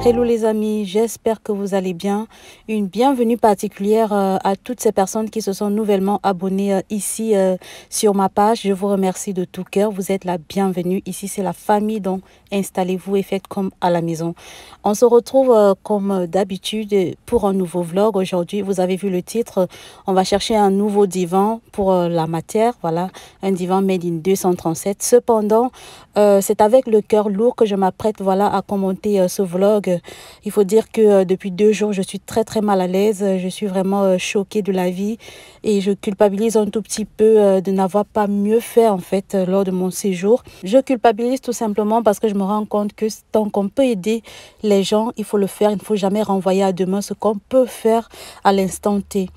Hello les amis, j'espère que vous allez bien. Une bienvenue particulière à toutes ces personnes qui se sont nouvellement abonnées ici sur ma page. Je vous remercie de tout cœur. Vous êtes la bienvenue. Ici, c'est la famille, donc installez-vous et faites comme à la maison. On se retrouve comme d'habitude pour un nouveau vlog. Aujourd'hui, vous avez vu le titre, on va chercher un nouveau divan pour la matière. Voilà, un divan made in 237. Cependant, c'est avec le cœur lourd que je m'apprête à commenter ce vlog. Il faut dire que depuis 2 jours, je suis très mal à l'aise. Je suis vraiment choquée de la vie et je culpabilise un tout petit peu de n'avoir pas mieux fait en fait lors de mon séjour. Je culpabilise tout simplement parce que je me rends compte que tant qu'on peut aider les gens, il faut le faire. Il ne faut jamais renvoyer à demain ce qu'on peut faire à l'instant T.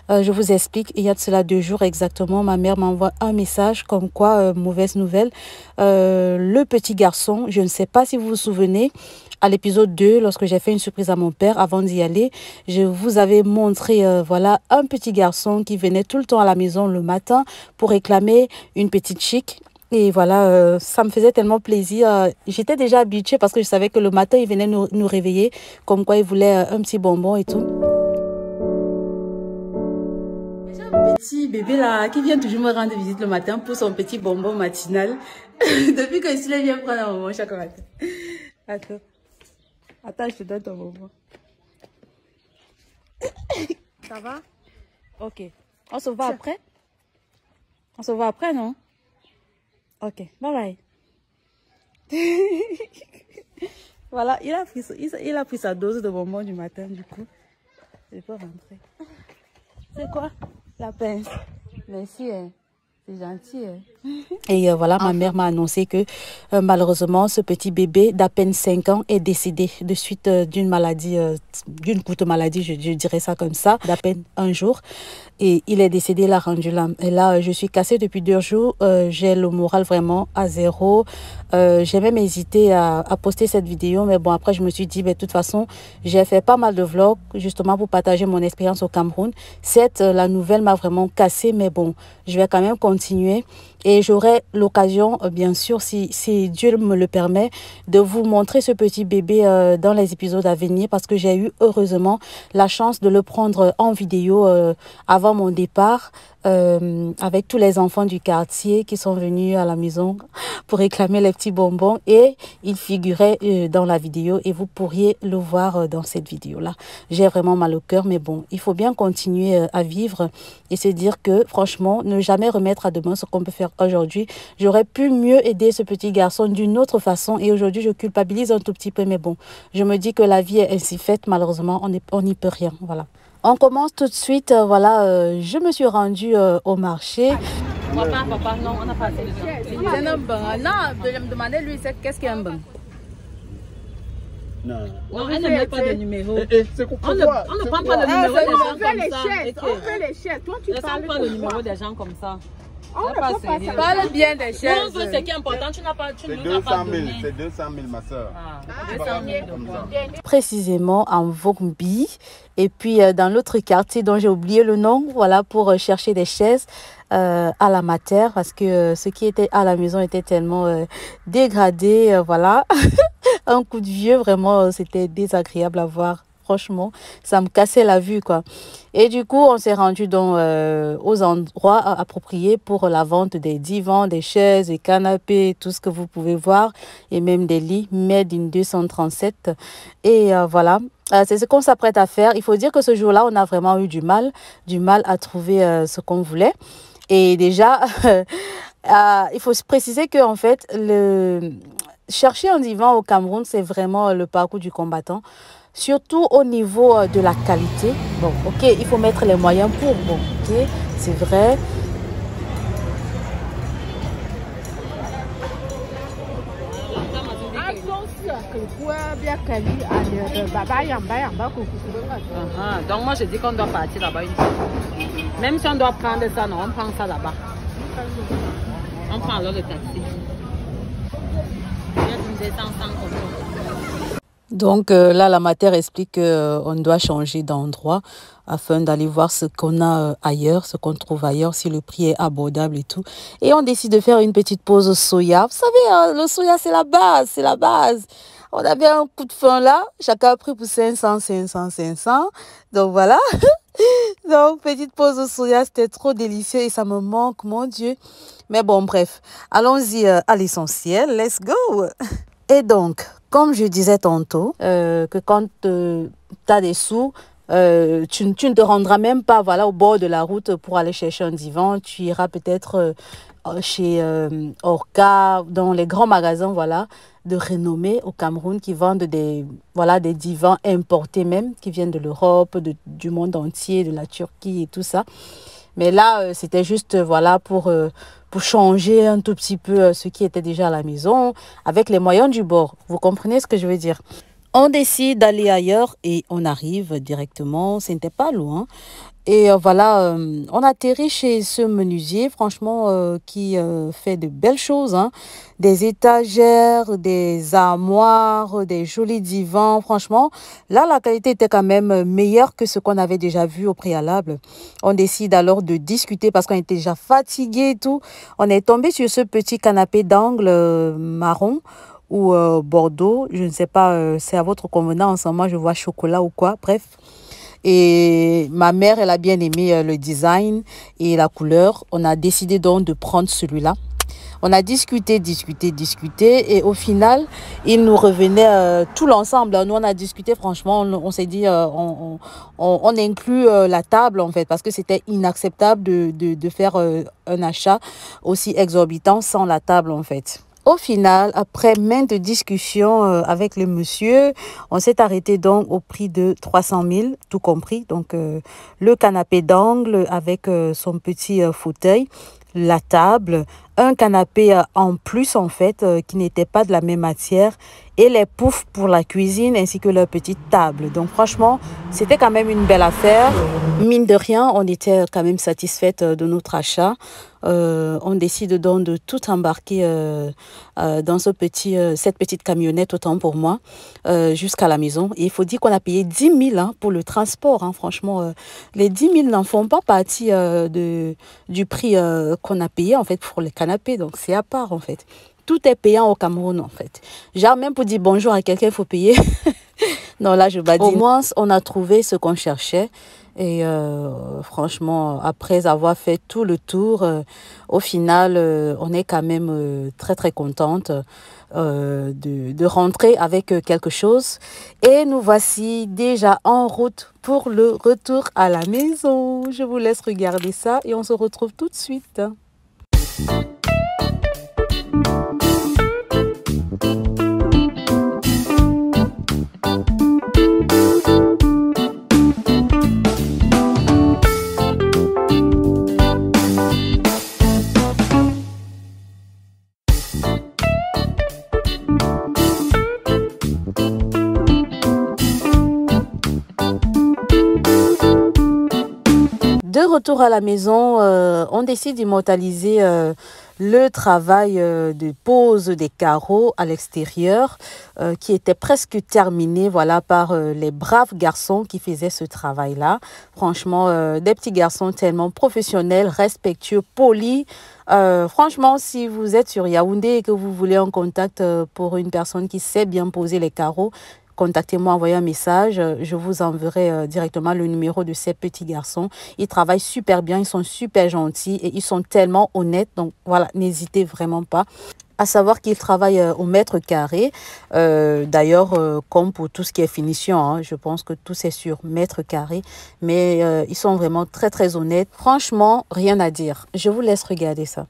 Je vous explique, il y a de cela 2 jours exactement, ma mère m'envoie un message comme quoi, mauvaise nouvelle, le petit garçon, je ne sais pas si vous vous souvenez, à l'épisode 2, lorsque j'ai fait une surprise à mon père, avant d'y aller, je vous avais montré voilà, un petit garçon qui venait tout le temps à la maison le matin pour réclamer une petite chic. Et voilà, ça me faisait tellement plaisir. J'étais déjà habituée parce que je savais que le matin, il venait nous réveiller, comme quoi il voulait un petit bonbon et tout. J'ai un petit bébé là qui vient toujours me rendre visite le matin pour son petit bonbon matinal. Depuis que je viens prendre un bonbon chaque matin. Attends. Attends, je te donne ton bonbon. Ça va? Ok. On se voit après? On se voit après, non? Ok, bye bye. Voilà, il a pris sa dose de bonbons du matin, du coup. Je peux rentrer. C'est quoi? La pince. Merci, hein. C'est gentil. Et voilà, ma mère m'a annoncé que malheureusement, ce petit bébé d'à peine 5 ans est décédé de suite d'une maladie, d'une courte maladie, je dirais ça comme ça, d'à peine 1 jour. Et il est décédé, il a rendu l'âme. Et là, je suis cassée depuis 2 jours. J'ai le moral vraiment à zéro. J'ai même hésité à poster cette vidéo. Mais bon, après, je me suis dit, de toute façon, j'ai fait pas mal de vlogs justement pour partager mon expérience au Cameroun. Certes, la nouvelle m'a vraiment cassée. Mais bon, je vais quand même continuer. Et j'aurai l'occasion, bien sûr, si Dieu me le permet, de vous montrer ce petit bébé dans les épisodes à venir. Parce que j'ai eu, heureusement, la chance de le prendre en vidéo avant mon départ, avec tous les enfants du quartier qui sont venus à la maison pour réclamer les petits bonbons. Et il figurait dans la vidéo et vous pourriez le voir dans cette vidéo-là. J'ai vraiment mal au cœur, mais bon, il faut bien continuer à vivre et se dire que, franchement, ne jamais remettre à demain ce qu'on peut faire aujourd'hui. J'aurais pu mieux aider ce petit garçon d'une autre façon et aujourd'hui, je culpabilise un tout petit peu, mais bon, je me dis que la vie est ainsi faite, malheureusement, on n'y peut rien, voilà. On commence tout de suite, je me suis rendue au marché. Papa, non, on n'a pas fait c'est un bon. Non, je me demandais, lui, qu'est-ce qu'il y a un bon? Non, elle ne met pas de numéro. On ne prend pas le numéro des gens comme ça. On fait les chaises. Toi, tu parles pas le numéro des gens comme ça. On ne peut pas ça. Parle bien des chaises. Non, ce qui est important, tu n'as pas donné. C'est 200 000, ma soeur. 200 000. Précisément en Vogby. Et puis dans l'autre quartier dont j'ai oublié le nom, voilà, pour chercher des chaises à la mater. Parce que ce qui était à la maison était tellement dégradé. Voilà. Un coup de vieux, vraiment, c'était désagréable à voir. Franchement, ça me cassait la vue, quoi. Et du coup, on s'est rendu donc aux endroits appropriés pour la vente des divans, des chaises, des canapés, tout ce que vous pouvez voir, et même des lits made in 237. Et voilà, c'est ce qu'on s'apprête à faire. Il faut dire que ce jour-là, on a vraiment eu du mal à trouver ce qu'on voulait. Et déjà, il faut se préciser que en fait, chercher un divan au Cameroun, c'est vraiment le parcours du combattant. Surtout au niveau de la qualité. Bon, ok, il faut mettre les moyens pour. Bon, ok, c'est vrai. Donc moi je dis qu'on doit partir là-bas une fois. Même si on doit prendre ça, non, on prend ça là-bas. On prend alors le taxi. Donc là, la matière explique qu'on doit changer d'endroit afin d'aller voir ce qu'on a ailleurs, ce qu'on trouve ailleurs, si le prix est abordable et tout. Et on décide de faire une petite pause soya. Vous savez, le soya, c'est la base, c'est la base. On avait un coup de faim là. Chacun a pris pour 500, 500, 500. Donc voilà. Donc, petite pause au soya, c'était trop délicieux et ça me manque, mon Dieu. Mais bon, bref, allons-y à l'essentiel. Let's go! Et donc, comme je disais tantôt, que quand tu as des sous, tu ne te rendras même pas voilà, au bord de la route pour aller chercher un divan. Tu iras peut-être chez Orca, dans les grands magasins voilà, de renommée au Cameroun qui vendent des divans importés même, qui viennent de l'Europe, du monde entier, de la Turquie et tout ça. Mais là, c'était juste voilà, pour changer un tout petit peu ce qui était déjà à la maison, avec les moyens du bord. Vous comprenez ce que je veux dire? On décide d'aller ailleurs et on arrive directement, ce n'était pas loin. Et voilà, on atterrit chez ce menuisier, franchement, qui fait de belles choses, hein. Des étagères, des armoires, des jolis divans. Franchement, là, la qualité était quand même meilleure que ce qu'on avait déjà vu au préalable. On décide alors de discuter parce qu'on était déjà fatigué et tout. On est tombé sur ce petit canapé d'angle marron ou bordeaux. Je ne sais pas, c'est à votre convenance. Moi, je vois chocolat ou quoi. Bref. Et ma mère, elle a bien aimé le design et la couleur. On a décidé donc de prendre celui-là. On a discuté et au final, il nous revenait tout l'ensemble. Nous, on a discuté, franchement, on s'est dit, on inclut la table en fait parce que c'était inacceptable de faire un achat aussi exorbitant sans la table en fait. Au final, après maintes discussions avec le monsieur, on s'est arrêté donc au prix de 300 000, tout compris. Donc, le canapé d'angle avec son petit fauteuil, la table, un canapé en plus en fait, qui n'était pas de la même matière et les poufs pour la cuisine ainsi que leur petite table. Donc, franchement, c'était quand même une belle affaire. Mine de rien, on était quand même satisfaite de notre achat. On décide donc de tout embarquer dans cette petite camionnette, autant pour moi, jusqu'à la maison. Et il faut dire qu'on a payé 10 000 hein, pour le transport. Hein. Franchement, les 10 000 n'en font pas partie du prix qu'on a payé en fait pour les canapés. Donc, c'est à part en fait. Tout est payant au Cameroun en fait. Genre, même pour dire bonjour à quelqu'un, il faut payer. Non, là, je badine. Au moins, on a trouvé ce qu'on cherchait. Et franchement, après avoir fait tout le tour, au final, on est quand même très, très contente de rentrer avec quelque chose. Et nous voici déjà en route pour le retour à la maison. Je vous laisse regarder ça et on se retrouve tout de suite. De retour à la maison, on décide d'immortaliser le travail de pose des carreaux à l'extérieur qui était presque terminé voilà, par les braves garçons qui faisaient ce travail-là. Franchement, des petits garçons tellement professionnels, respectueux, polis. Franchement, si vous êtes sur Yaoundé et que vous voulez un contact pour une personne qui sait bien poser les carreaux, contactez-moi, envoyez un message. Je vous enverrai directement le numéro de ces petits garçons. Ils travaillent super bien, ils sont super gentils et ils sont tellement honnêtes. Donc voilà, n'hésitez vraiment pas. À savoir qu'ils travaillent au mètre carré. D'ailleurs, comme pour tout ce qui est finition, hein, je pense que tout c'est sur mètre carré. Mais ils sont vraiment très très honnêtes. Franchement, rien à dire. Je vous laisse regarder ça.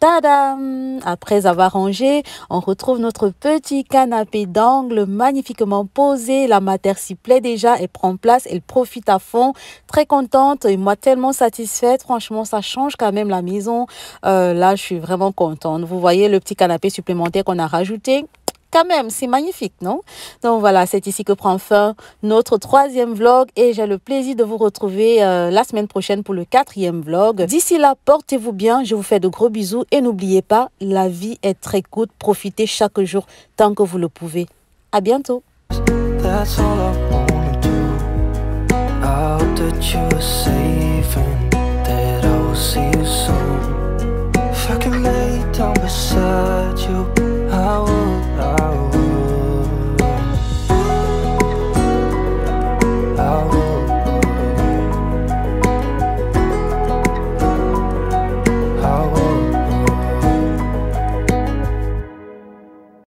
Tadam! Après avoir rangé, on retrouve notre petit canapé d'angle magnifiquement posé. La matière s'y plaît déjà, elle prend place, elle profite à fond. Très contente et moi tellement satisfaite. Franchement, ça change quand même la maison. Là, je suis vraiment contente. Vous voyez le petit canapé supplémentaire qu'on a rajouté. Quand même, c'est magnifique, non? Donc voilà, c'est ici que prend fin notre 3e vlog et j'ai le plaisir de vous retrouver la semaine prochaine pour le 4e vlog. D'ici là, portez-vous bien, je vous fais de gros bisous et n'oubliez pas, la vie est très courte, profitez chaque jour tant que vous le pouvez. À bientôt. That's all I wanna do. I hope that you are safe and that I will see you soon. If I can lay down beside you.